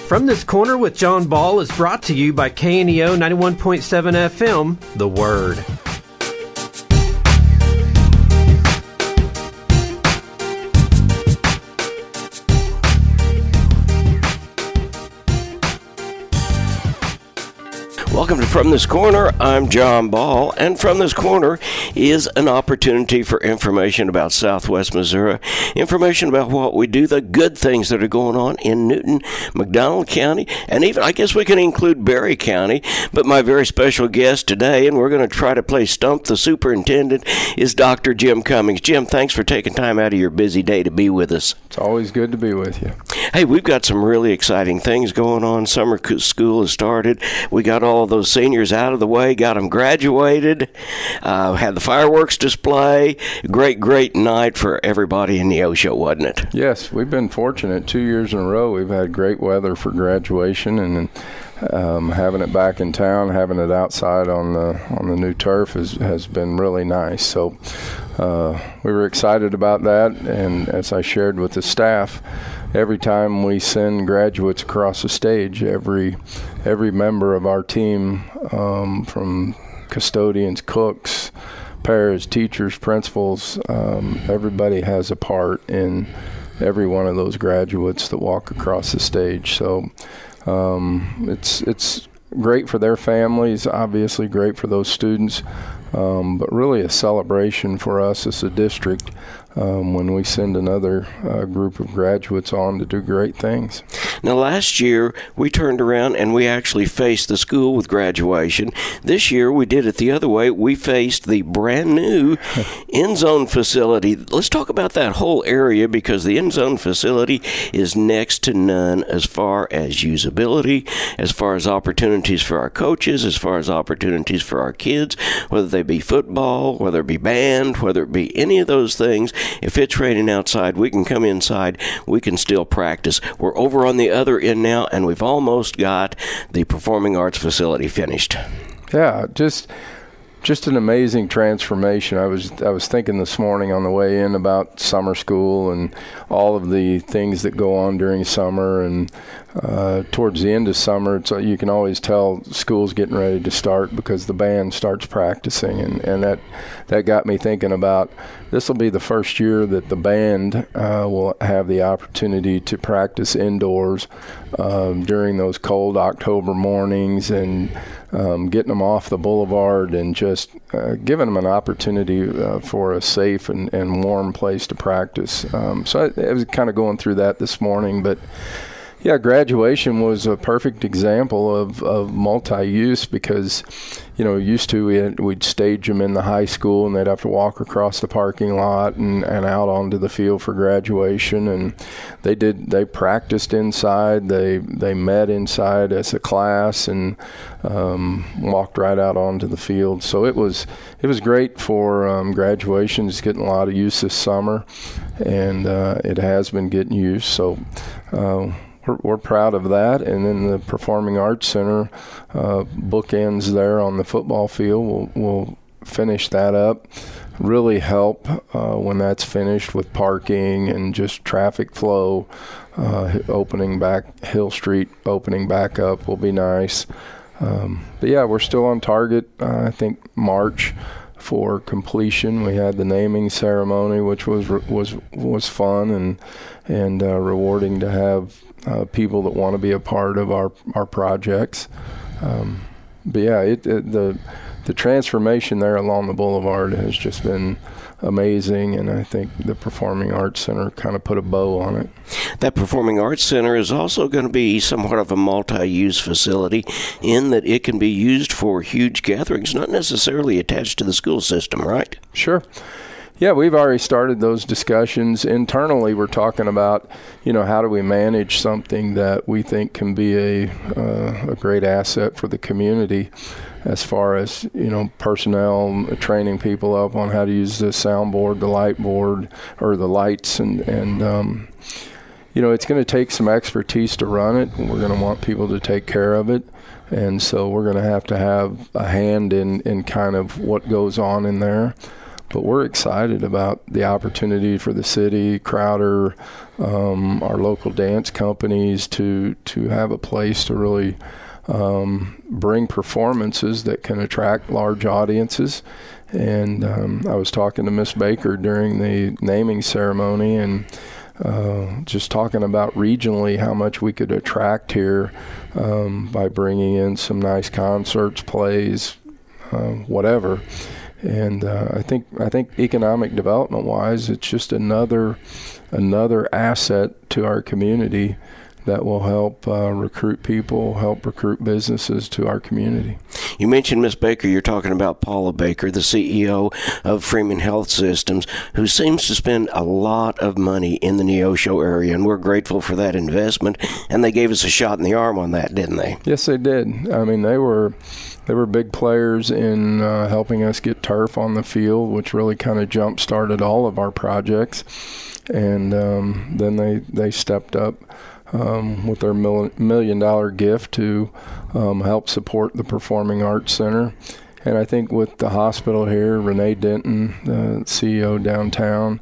From This Corner with John Ball is brought to you by KNEO 91.7 FM, The Word. Welcome to From This Corner. I'm John Ball, and From This Corner is an opportunity for information about Southwest Missouri, information about what we do, the good things that are going on in Newton, McDonald County, and even, I guess we can include Berry County, but my very special guest today, and we're going to try to play Stump the Superintendent, is Dr. Jim Cummings. Jim, thanks for taking time out of your busy day to be with us. It's always good to be with you. Hey, we've got some really exciting things going on. Summer school has started. We got all of those seniors out of the way, got them graduated, had the fireworks display. Great night for everybody in Neosho, wasn't it? Yes, we've been fortunate. 2 years in a row, we've had great weather for graduation, and having it back in town, having it outside on the new turf has been really nice. So we were excited about that, and as I shared with the staff, every time we send graduates across the stage, every member of our team, from custodians, cooks, paras, teachers, principals, everybody has a part in every one of those graduates that walk across the stage. So it's great for their families, obviously great for those students, but really a celebration for us as a district when we send another group of graduates on to do great things. Now, last year, we turned around and we actually faced the school with graduation. This year, we did it the other way. We faced the brand new end zone facility. Let's talk about that whole area, because the end zone facility is next to none as far as usability, as far as opportunities for our coaches, as far as opportunities for our kids, whether they be football, whether it be band, whether it be any of those things. If it's raining outside, we can come inside. We can still practice. We're over on the other end now, and we've almost got the performing arts facility finished. Yeah, just an amazing transformation. I was thinking this morning on the way in about summer school and all of the things that go on during summer, and towards the end of summer, you can always tell school's getting ready to start because the band starts practicing, and that got me thinking about this will be the first year that the band will have the opportunity to practice indoors during those cold October mornings, and getting them off the boulevard and just giving them an opportunity for a safe and warm place to practice. So I was kind of going through that this morning, but yeah, graduation was a perfect example of multi-use, because, used to we'd stage them in the high school and they'd have to walk across the parking lot and out onto the field for graduation, and they practiced inside, they met inside as a class, and walked right out onto the field. So it was great for graduation. It's getting a lot of use this summer, and it has been getting used. So we're proud of that. And then the Performing Arts Center bookends there on the football field. We'll finish that up. Really help when that's finished with parking and just traffic flow. Opening back, Hill Street opening back up will be nice. But yeah, we're still on target. I think March for completion. We had the naming ceremony, which was fun and rewarding to have people that want to be a part of our projects. But yeah, the transformation there along the boulevard has just been amazing, and I think the Performing Arts Center kind of put a bow on it. That Performing Arts Center is also going to be somewhat of a multi-use facility in that it can be used for huge gatherings, not necessarily attached to the school system, right? Sure. Yeah, we've already started those discussions. Internally, we're talking about, how do we manage something that we think can be a great asset for the community, as far as, personnel, training people up on how to use the soundboard, the light board, or the lights, and it's going to take some expertise to run it, and we're going to want people to take care of it. And so we're going to have a hand in kind of what goes on in there. But we're excited about the opportunity for the city, Crowder, our local dance companies to have a place to really bring performances that can attract large audiences. And I was talking to Miss Baker during the naming ceremony and just talking about regionally how much we could attract here by bringing in some nice concerts, plays, whatever. And I think economic development wise, it's just another asset to our community that will help recruit people, help recruit businesses to our community. You mentioned Miss Baker. You're talking about Paula Baker, the CEO of Freeman Health Systems, who seems to spend a lot of money in the Neosho area, and we're grateful for that investment. And they gave us a shot in the arm on that, didn't they? Yes, they did. I mean, they were big players in helping us get turf on the field, which really kind of jump-started all of our projects. And then they stepped up with their $1 million gift to help support the Performing Arts Center. And I think with the hospital here, Renee Denton, the CEO downtown,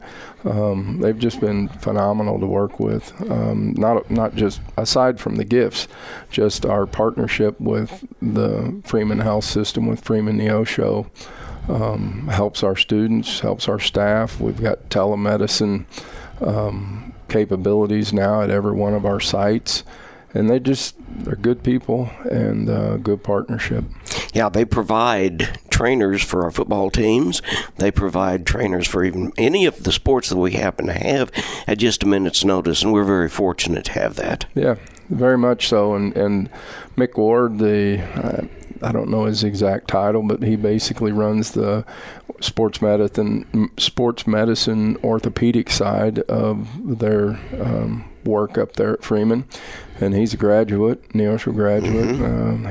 they've just been phenomenal to work with. Not just aside from the gifts, just our partnership with the Freeman Health System, with Freeman Neosho, helps our students, helps our staff. We've got telemedicine capabilities now at every one of our sites, and they're good people and good partnership. Yeah, they provide trainers for our football teams. They provide trainers for even any of the sports that we happen to have at just a minute's notice, and we're very fortunate to have that. Yeah, very much so. And Mick Ward, I don't know his exact title, but he basically runs the sports medicine orthopedic side of their work up there at Freeman, and he's a graduate, Neosho graduate.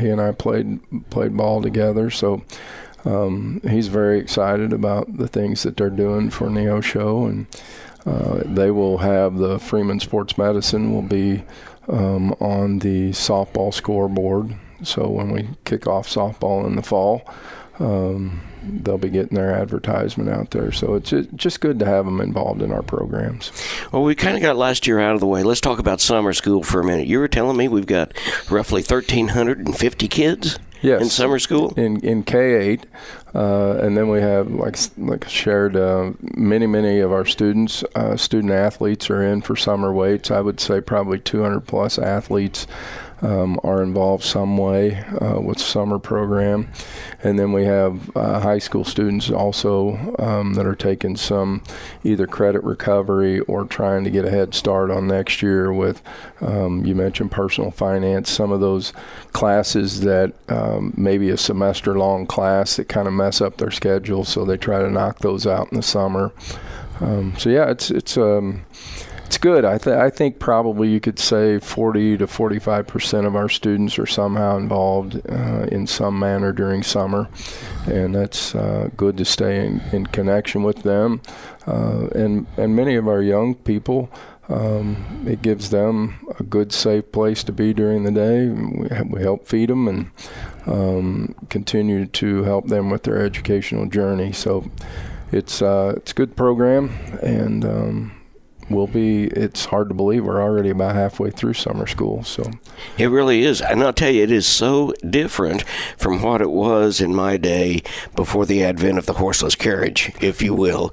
He and I played ball together, so he's very excited about the things that they're doing for Neosho, and they will have the Freeman Sports Medicine will be on the softball scoreboard. So when we kick off softball in the fall, they'll be getting their advertisement out there. So it's just good to have them involved in our programs. Well, we kind of got last year out of the way. Let's talk about summer school for a minute. You were telling me we've got roughly 1,350 kids in summer school? In K-8. And then we have, like shared, many of our student athletes are in for summer weights. I would say probably 200-plus athletes are involved some way with summer program. And then we have high school students also that are taking some either credit recovery or trying to get a head start on next year with, you mentioned personal finance, some of those classes that maybe a semester-long class that kind of mess up their schedule, so they try to knock those out in the summer. So yeah, it's good. I think probably you could say 40 to 45% of our students are somehow involved in some manner during summer, and that's good to stay in connection with them. And many of our young people, it gives them a good, safe place to be during the day. We help feed them and continue to help them with their educational journey. So it's a good program, and it's hard to believe we're already about halfway through summer school. So it really is. And I'll tell you, it is so different from what it was in my day before the advent of the horseless carriage, if you will.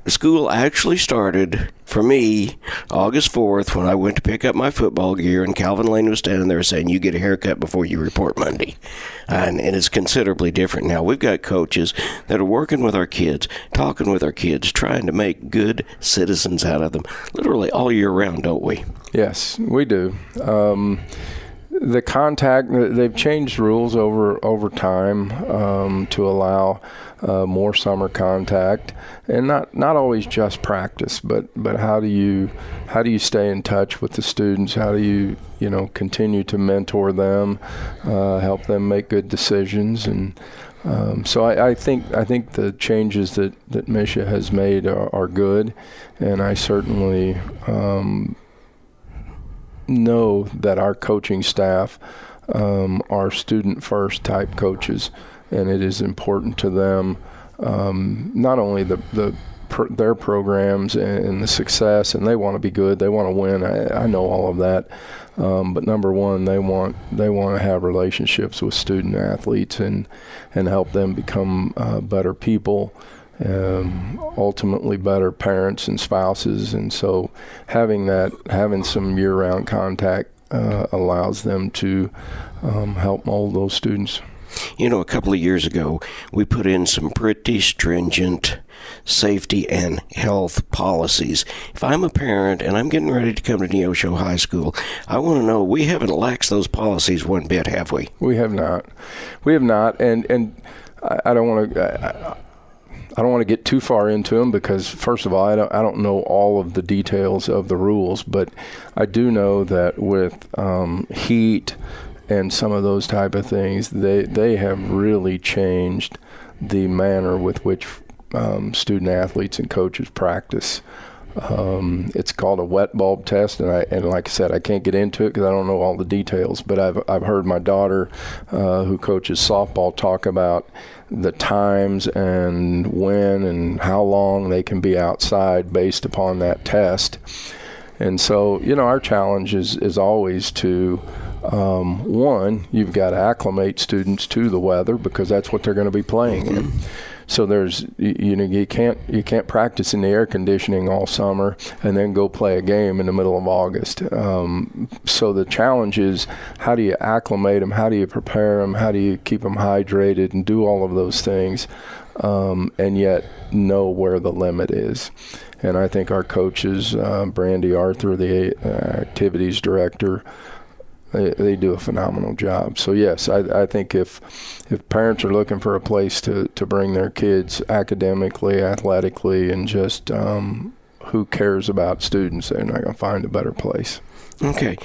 School actually started for me August 4th when I went to pick up my football gear, and Calvin Lane was standing there saying, "You get a haircut before you report Monday." And it's considerably different now. We've got coaches that are working with our kids, talking with our kids, trying to make good citizens out of them literally all year round, don't we? Yes, we do. The contact, they've changed rules over time to allow more summer contact, and not always just practice, but how do you stay in touch with the students? How do you continue to mentor them, help them make good decisions? And so I think the changes that Misha has made are good, and I certainly know that our coaching staff are student-first type coaches, and it is important to them not only their programs and the success, and they want to be good, they want to win. I know all of that, but number one, they want to have relationships with student athletes and help them become better people, ultimately better parents and spouses. And so having some year-round contact allows them to help mold those students. You know, a couple of years ago, we put in some pretty stringent safety and health policies. If I'm a parent and I'm getting ready to come to Neosho High School, I want to know we haven't laxed those policies one bit, have we? We have not. And I don't want to get too far into them because, first of all, I don't know all of the details of the rules, but I do know that with heat and some of those type of things, they have really changed the manner with which student athletes and coaches practice. It's called a wet bulb test, and like I said, I can't get into it because I don't know all the details. But I've heard my daughter, who coaches softball, talk about the times and when and how long they can be outside based upon that test. And so, our challenge is always to one, you've got to acclimate students to the weather because that's what they're going to be playing in. So there's, you can't practice in the air conditioning all summer and then go play a game in the middle of August. So the challenge is, how do you acclimate them? How do you prepare them? How do you keep them hydrated and do all of those things, and yet know where the limit is? And I think our coaches, Brandy Arthur, the activities director, they do a phenomenal job. So yes, I think if parents are looking for a place to bring their kids academically, athletically, and just who cares about students, they're not going to find a better place. Okay.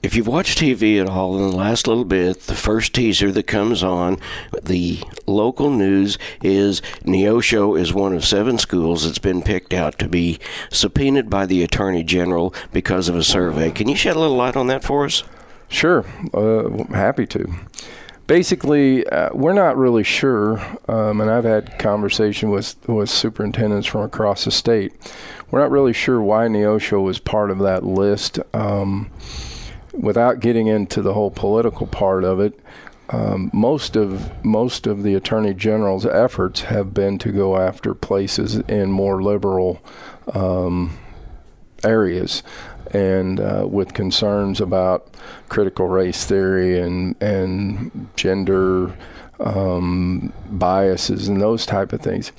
If you've watched TV at all in the last little bit, the first teaser that comes on, the local news is Neosho is one of 7 schools that's been picked out to be subpoenaed by the Attorney General because of a survey. Can you shed a little light on that for us? Sure. Happy to. Basically, we're not really sure, and I've had conversation with superintendents from across the state. We're not really sure why Neosho was part of that list. Without getting into the whole political part of it, most of the Attorney General's efforts have been to go after places in more liberal areas, and with concerns about critical race theory and gender biases and those type of things.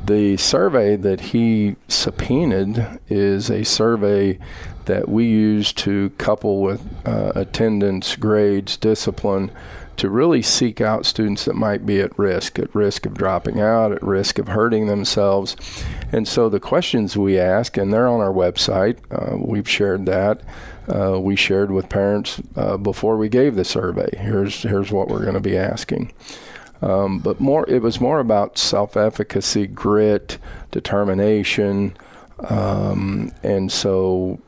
The survey that he subpoenaed is a survey that we use to couple with attendance, grades, discipline, to really seek out students that might be at risk of dropping out, at risk of hurting themselves. And so the questions we ask, and they're on our website, we've shared that. We shared with parents before we gave the survey. Here's what we're going to be asking. But it was more about self-efficacy, grit, determination, and so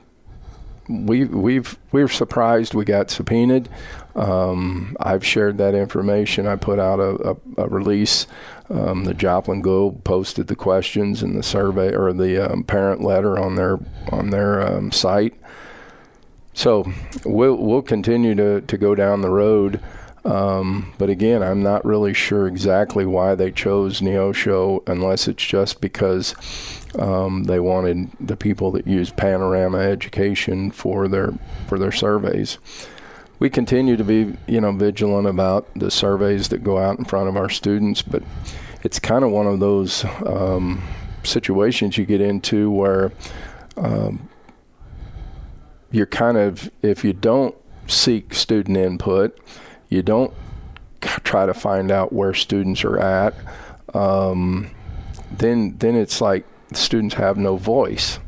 we're surprised we got subpoenaed. I've shared that information. I put out a release. The Joplin Globe posted the questions and the survey, or the parent letter on their site. So we'll continue to go down the road. But again, I'm not really sure exactly why they chose Neosho, unless it's just because they wanted the people that use Panorama Education for their surveys. We continue to be, vigilant about the surveys that go out in front of our students, but it's kind of one of those situations you get into where you're kind of, if you don't seek student input, you don't try to find out where students are at, then it's like students have no voice.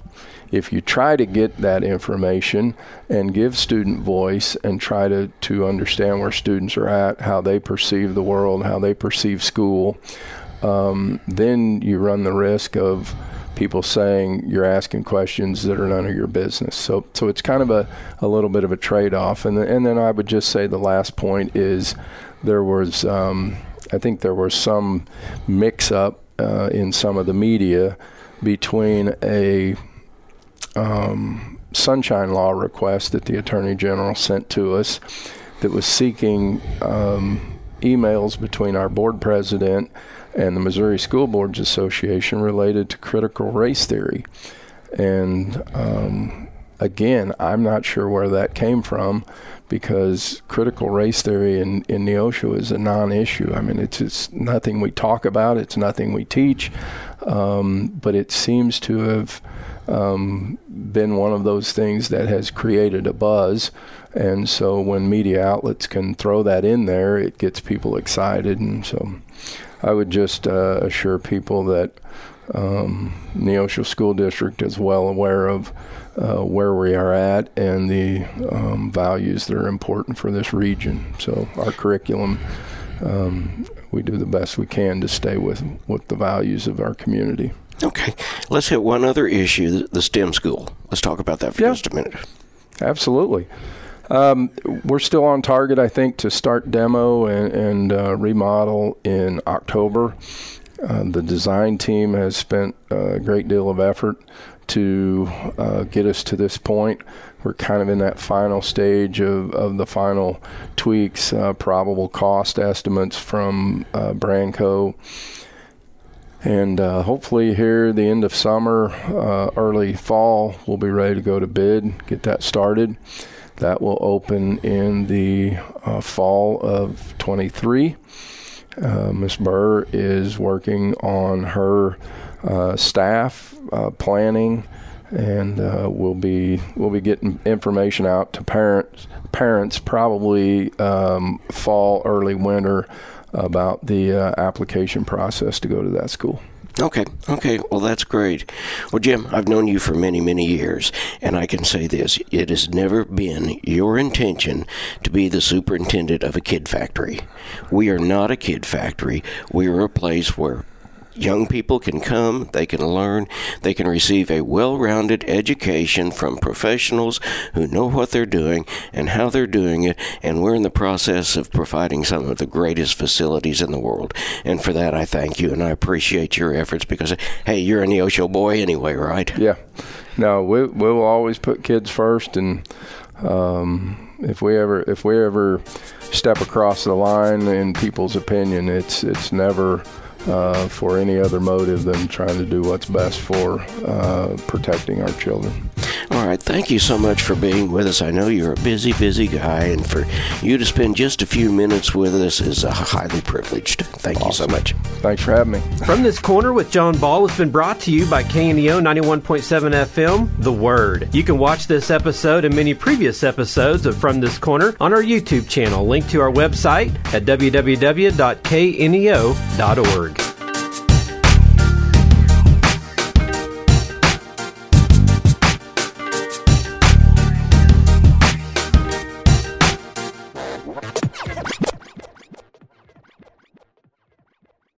If you try to get that information and give student voice and try to understand where students are at, how they perceive the world, how they perceive school, then you run the risk of people saying you're asking questions that are none of your business. So it's kind of a little bit of a trade-off. And then I would just say the last point is there was think there was some mix-up in some of the media between a sunshine law request that the Attorney General sent to us that was seeking emails between our board president and the Missouri School Boards Association related to critical race theory. And again, I'm not sure where that came from, because critical race theory in Neosho is a non-issue. I mean, it's nothing we talk about. It's nothing we teach. But it seems to have been one of those things that has created a buzz. And so when media outlets can throw that in there, it gets people excited. And so I would just assure people that Neosho School District is well aware of where we are at and the values that are important for this region. So our curriculum, we do the best we can to stay with the values of our community. Okay. Let's hit one other issue, the STEM school. Let's talk about that for just a minute. Absolutely. We're still on target, I think, to start demo and remodel in October. The design team has spent a great deal of effort to get us to this point. We're kind of in that final stage of the final tweaks, probable cost estimates from Branco. And hopefully here the end of summer, early fall, we'll be ready to go to bid, get that started. That will open in the fall of 23. Ms. Burr is working on her staff planning, and we'll be getting information out to parents probably fall, early winter, about the application process to go to that school. Okay. Well, that's great. Well, Jim, I've known you for many, many years, and I can say this. It has never been your intention to be the superintendent of a kid factory. We are not a kid factory. We are a place where young people can come, they can learn, they can receive a well-rounded education from professionals who know what they're doing and how they're doing it, and we're in the process of providing some of the greatest facilities in the world. And for that, I thank you, and I appreciate your efforts, because, hey, you're a Neosho boy anyway, right? Yeah. No, we'll always put kids first, and if we ever step across the line in people's opinion, it's never for any other motive than trying to do what's best for protecting our children. All right. Thank you so much for being with us. I know you're a busy, busy guy, and for you to spend just a few minutes with us is highly privileged. Thank you so much. Thanks for having me. From This Corner with John Ball has been brought to you by KNEO 91.7 FM, The Word. You can watch this episode and many previous episodes of From This Corner on our YouTube channel, linked to our website at www.kneo.org.